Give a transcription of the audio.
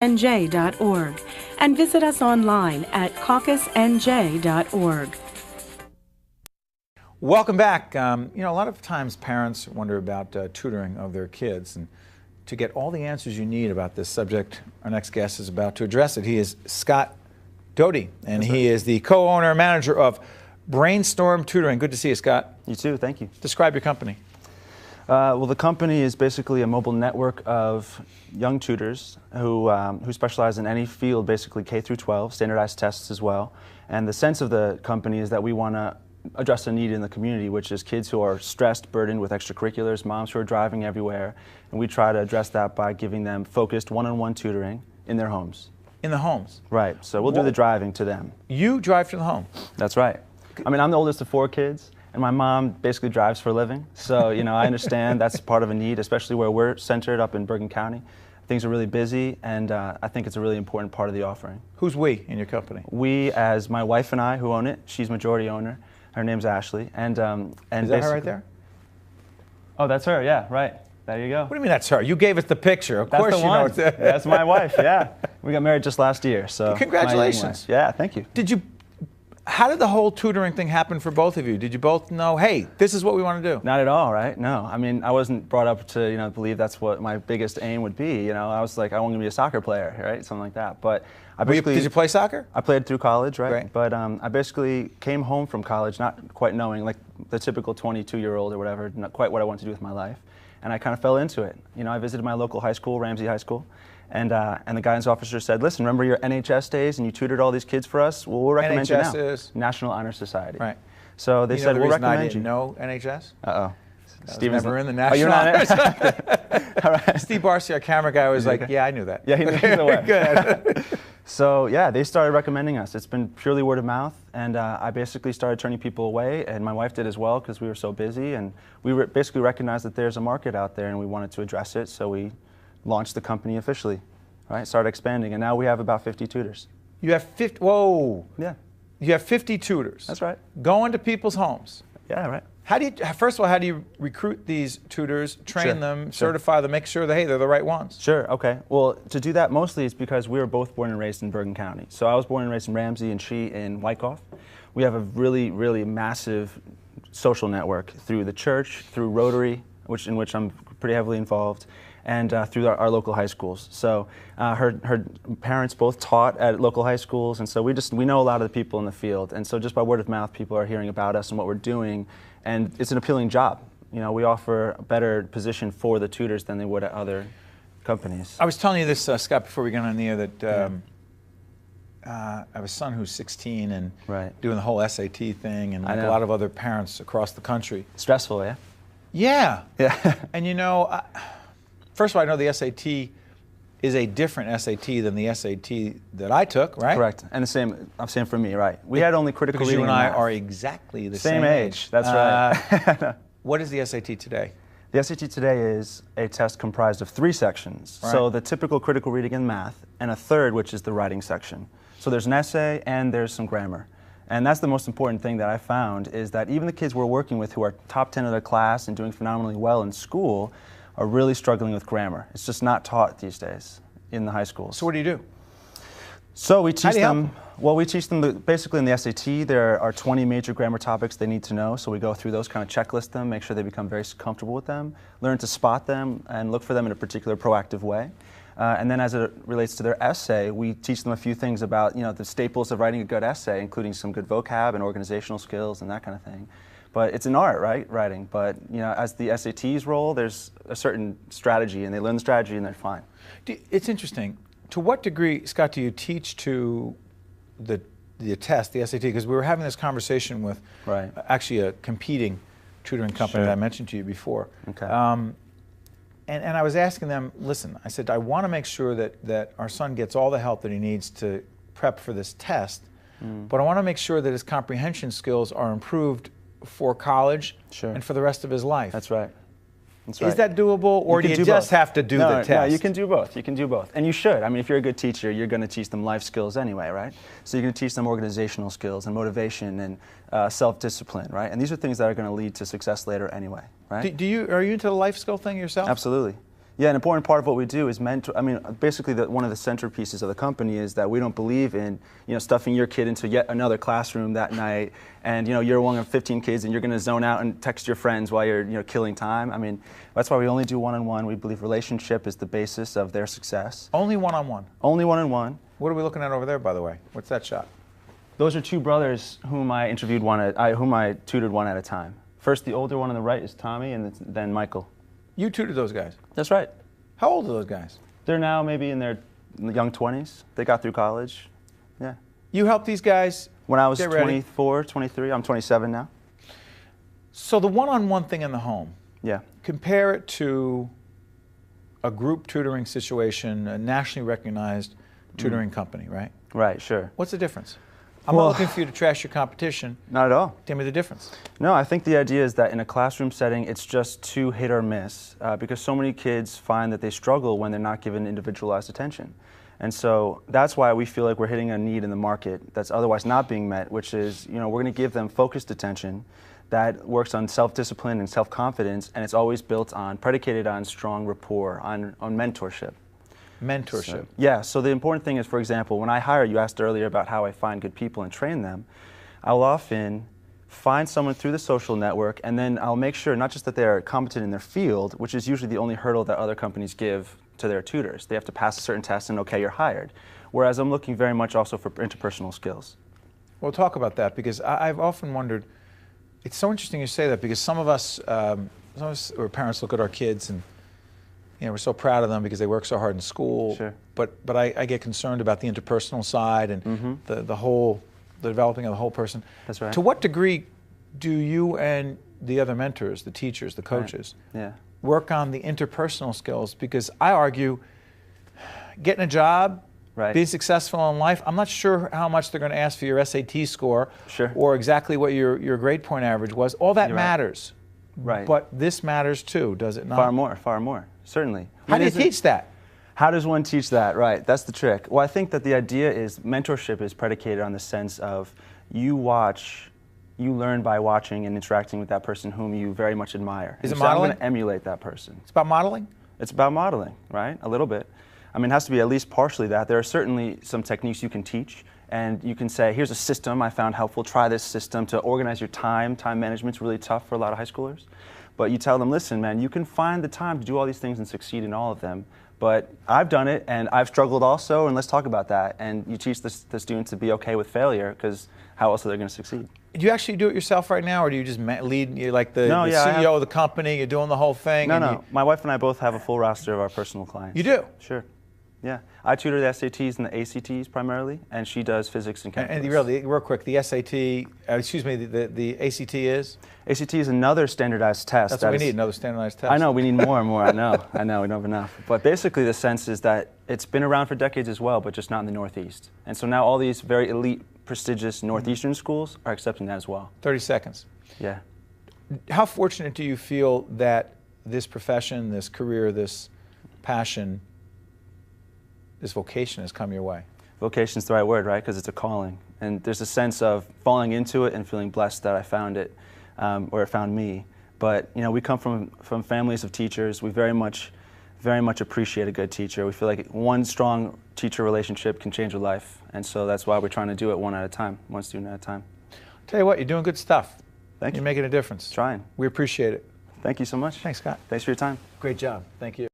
caucusnj.org and visit us online at caucusnj.org. Welcome back. A lot of times parents wonder about tutoring of their kids, and to get all the answers you need about this subject, our next guest is about to address it. He is Scott Doty, and he is the co-owner and manager of Brainstorm Tutoring. Good to see you, Scott. You too, thank you. Describe your company. Well, the company is basically a mobile network of young tutors who specialize in any field, basically K through 12, standardized tests as well. And the sense of the company is that we want to address a need in the community, which is kids who are stressed, burdened with extracurriculars, moms who are driving everywhere, and we try to address that by giving them focused one-on-one tutoring in their homes. In the homes? Right, so we'll do the driving to them. You drive to the home? That's right. I mean, I'm the oldest of 4 kids, and my mom basically drives for a living, so I understand that's part of a need, especially where we're centered up in Bergen County. Things are really busy, and I think it's a really important part of the offering. Who's we in your company? We, as my wife and I, who own it. She's majority owner. Her name's Ashley, and is that her right there? Oh, that's her. Yeah, right. There you go. What do you mean that's her? You gave us the picture. Of course you know it's there. That's my wife. Yeah, we got married just last year. So congratulations. Yeah, thank you. How did the whole tutoring thing happen for both of you? Did you both know, hey, this is what we want to do? Not at all, right? No. I mean, I wasn't brought up to, believe that's what my biggest aim would be. I was like, I want to be a soccer player, right? Something like that. But I basically... Did you play soccer? I played through college, right? Great. But I basically came home from college not quite knowing, like the typical 22-year-old or whatever, not quite what I wanted to do with my life. And I kind of fell into it. I visited my local high school, Ramsey High School. And the guidance officer said, listen, remember your NHS days and you tutored all these kids for us? Well, we'll recommend you now. NHS is? National Honor Society. Right. So they said, we'll recommend you. No NHS? Uh-oh. Steve's never in the National Honor Society. All right. Steve Barcy, our camera guy, was like, yeah, I knew that. Yeah, he knew the way. Good. So yeah, they started recommending us. It's been purely word of mouth, and I basically started turning people away, and my wife did as well because we were so busy, and we basically recognized that there's a market out there and we wanted to address it, so we launched the company officially. Right, started expanding, and now we have about 50 tutors. You have 50, whoa. Yeah. You have 50 tutors. That's right. Going to people's homes. Yeah, right. First of all, how do you recruit these tutors, train them, certify them, make sure that, hey, they're the right ones? Sure, okay. Well, to do that mostly is because we were both born and raised in Bergen County. So I was born and raised in Ramsey and she in Wyckoff. We have a really, really massive social network through the church, through Rotary, in which I'm pretty heavily involved, and through our local high schools. So her parents both taught at local high schools, and so we know a lot of the people in the field. And so just by word of mouth, people are hearing about us and what we're doing, and it's an appealing job. We offer a better position for the tutors than they would at other companies. I was telling you this, Scott, before we got on the air, that I have a son who's 16 and doing the whole SAT thing, and like a lot of other parents across the country. Stressful, yeah? Yeah. Yeah. And first of all, I know the SAT is a different SAT than the SAT that I took, right? Correct. And same for me, right? We had only critical reading. Because you and I are exactly the same age. That's right. What is the SAT today? The SAT today is a test comprised of 3 sections. Right. So the typical critical reading and math, and a third, which is the writing section. So there's an essay and there's some grammar. And that's the most important thing that I found, is that even the kids we're working with who are top 10 of their class and doing phenomenally well in school are really struggling with grammar. It's just not taught these days in the high schools. So what do you do? So we teach them, we teach them basically in the SAT, there are 20 major grammar topics they need to know. So we go through those, kind of checklist them, make sure they become very comfortable with them, learn to spot them and look for them in a particular proactive way. And then as it relates to their essay, we teach them a few things about the staples of writing a good essay, including some good vocab and organizational skills and that kind of thing. But it's an art, right, writing. But as the SATs roll, there's a certain strategy, and they learn the strategy and they're fine. It's interesting. To what degree, Scott, do you teach to the test, the SAT? Because we were having this conversation with actually a competing tutoring company that I mentioned to you before. Okay. And I was asking them, listen, I said, I want to make sure that our son gets all the help that he needs to prep for this test, but I want to make sure that his comprehension skills are improved for college and for the rest of his life. That's right. That's right. Is that doable, or do you just have to do the test? No, you can do both. You can do both. And you should. I mean, if you're a good teacher, you're going to teach them life skills anyway, right? So you're going to teach them organizational skills and motivation and self-discipline, right? And these are things that are going to lead to success later anyway, right? Are you into the life skill thing yourself? Absolutely. Yeah, an important part of what we do is mentor. I mean, basically, one of the centerpieces of the company is that we don't believe in, stuffing your kid into yet another classroom that night, and you're one of 15 kids, and you're going to zone out and text your friends while you're killing time. I mean, that's why we only do one-on-one. We believe relationship is the basis of their success. Only one-on-one. Only one-on-one. What are we looking at over there, by the way? What's that shot? Those are two brothers whom I interviewed whom I tutored one at a time. First, the older one on the right is Tommy, and then Michael. You tutored those guys? That's right. How old are those guys? They're now maybe in their young 20s. They got through college. Yeah. You helped these guys when I was get ready? 24, 23. I'm 27 now. So the one-on-one thing in the home, yeah. Compare it to a group tutoring situation, a nationally recognized tutoring company, right? Right, sure. What's the difference? I'm not looking for you to trash your competition. Not at all. Tell me the difference. No, I think the idea is that in a classroom setting, it's just too hit or miss because so many kids find that they struggle when they're not given individualized attention. And so that's why we feel like we're hitting a need in the market that's otherwise not being met, which is, we're going to give them focused attention that works on self-discipline and self-confidence, and it's always predicated on strong rapport, on mentorship. Mentorship. So, yeah, so the important thing is, for example, when I hire, you asked earlier about how I find good people and train them, I'll often find someone through the social network, and then I'll make sure not just that they're competent in their field, which is usually the only hurdle that other companies give to their tutors. They have to pass a certain test and okay, you're hired. Whereas I'm looking very much also for interpersonal skills. Well, talk about that, because I've often wondered, it's so interesting you say that, because some of us or parents look at our kids and we're so proud of them because they work so hard in school. Sure. But I get concerned about the interpersonal side and the developing of the whole person. That's right. To what degree do you and the other mentors, the teachers, the coaches, work on the interpersonal skills? Because I argue, getting a job, being successful in life, I'm not sure how much they're going to ask for your SAT score or exactly what your grade point average was. All that matters. Right. But this matters too, does it not? Far more, certainly. How do you teach that? How does one teach that? Right, that's the trick. Well, I think that the idea is mentorship is predicated on the sense of you learn by watching and interacting with that person whom you very much admire. Is it so modeling? I'm going to emulate that person. It's about modeling? It's about modeling, right? A little bit. I mean, it has to be at least partially that. There are certainly some techniques you can teach, and you can say, here's a system I found helpful. Try this system to organize your time. Time management's really tough for a lot of high schoolers. But you tell them, listen, man, you can find the time to do all these things and succeed in all of them. But I've done it, and I've struggled also, and let's talk about that. And you teach the students to be okay with failure, because how else are they going to succeed? Do you actually do it yourself right now, or do you just lead? You're like the CEO of the company. You're doing the whole thing. No. My wife and I both have a full roster of our personal clients. You do? Sure. Yeah. I tutor the SATs and the ACTs primarily, and she does physics and calculus. And really, real quick, the SAT, the ACT is? ACT is another standardized test. That's what we need, another standardized test. I know, we need more and more. I know, we don't have enough. But basically the sense is that it's been around for decades as well, but just not in the Northeast. And so now all these very elite, prestigious Northeastern schools are accepting that as well. 30 seconds. Yeah. How fortunate do you feel that this profession, this career, this passion, this vocation has come your way? Vocation's the right word, right? Because it's a calling. And there's a sense of falling into it and feeling blessed that I found it, or it found me. But we come from families of teachers. We very much appreciate a good teacher. We feel like one strong teacher relationship can change a life. And so that's why we're trying to do it one at a time, one student at a time. Tell you what, you're doing good stuff. Thank you. You're making a difference. Trying. We appreciate it. Thank you so much. Thanks, Scott. Thanks for your time. Great job. Thank you.